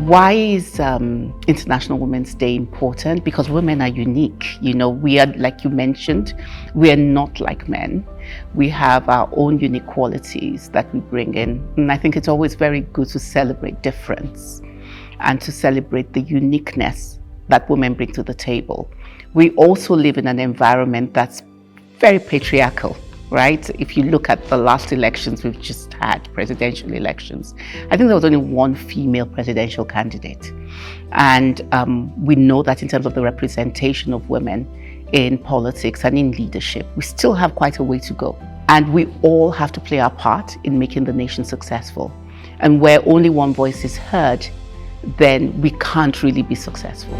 Why is International Women's Day important? Because women are unique. We are, like you mentioned, we are not like men. We have our own unique qualities that we bring in. And I think it's always very good to celebrate difference and to celebrate the uniqueness that women bring to the table. We also live in an environment that's very patriarchal, right? If you look at the last elections we've just had, presidential elections, I think there was only one female presidential candidate. And we know that in terms of the representation of women in politics and in leadership, we still have quite a way to go. And we all have to play our part in making the nation successful. And where only one voice is heard, then we can't really be successful.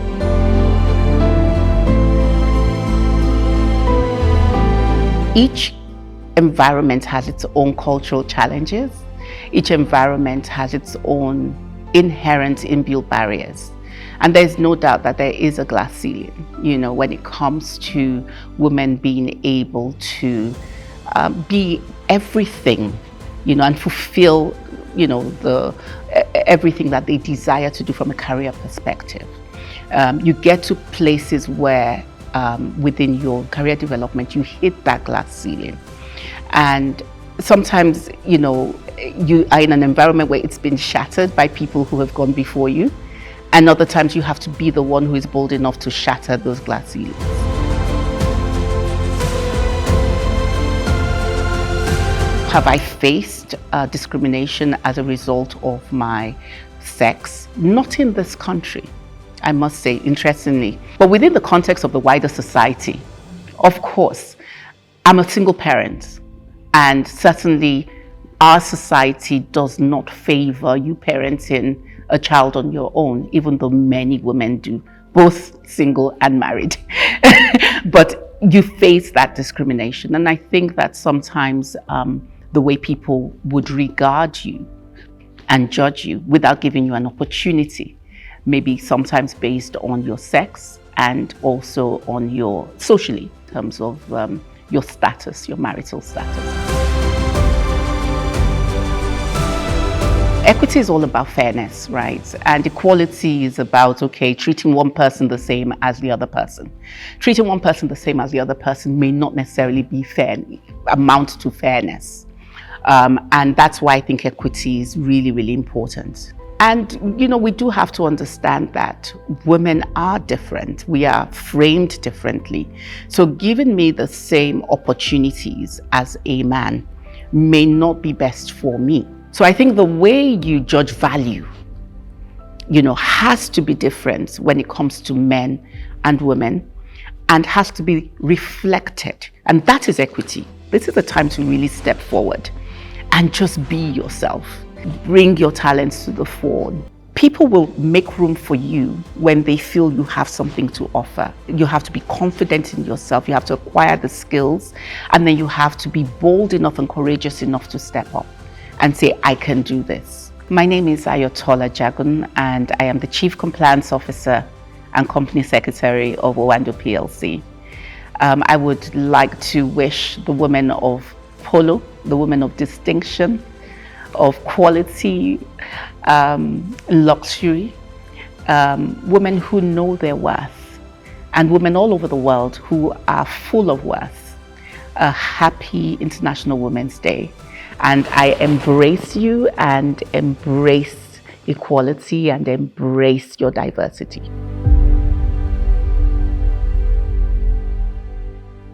Each environment has its own cultural challenges. Each environment has its own inherent inbuilt barriers. And there's no doubt that there is a glass ceiling, when it comes to women being able to be everything, and fulfill, everything that they desire to do from a career perspective. You get to places where within your career development, you hit that glass ceiling. And sometimes, you are in an environment where it's been shattered by people who have gone before you. And other times you have to be the one who is bold enough to shatter those glass ceilings. Have I faced discrimination as a result of my sex? Not in this country, I must say, interestingly. But within the context of the wider society, of course, I'm a single parent. And certainly our society does not favor you parenting a child on your own, even though many women do, both single and married. But you face that discrimination. And I think that sometimes the way people would regard you and judge you without giving you an opportunity, maybe sometimes based on your sex and also on your socially, in terms of your status, your marital status. Equity is all about fairness, right? And equality is about, treating one person the same as the other person. Treating one person the same as the other person may not necessarily be fair, amount to fairness. And that's why I think equity is really, really important. And, we do have to understand that women are different. We are framed differently. So giving me the same opportunities as a man may not be best for me. So I think the way you judge value, has to be different when it comes to men and women, and has to be reflected. And that is equity. This is a time to really step forward and just be yourself. Bring your talents to the fore. People will make room for you when they feel you have something to offer. You have to be confident in yourself. You have to acquire the skills, and then you have to be bold enough and courageous enough to step up and say, I can do this. My name is Ayotola Jagun, and I am the Chief Compliance Officer and Company Secretary of Oando PLC. I would like to wish the women of Polo, the women of distinction, of quality, luxury, women who know their worth, and women all over the world who are full of worth, a happy International Women's Day. And I embrace you and embrace equality and embrace your diversity.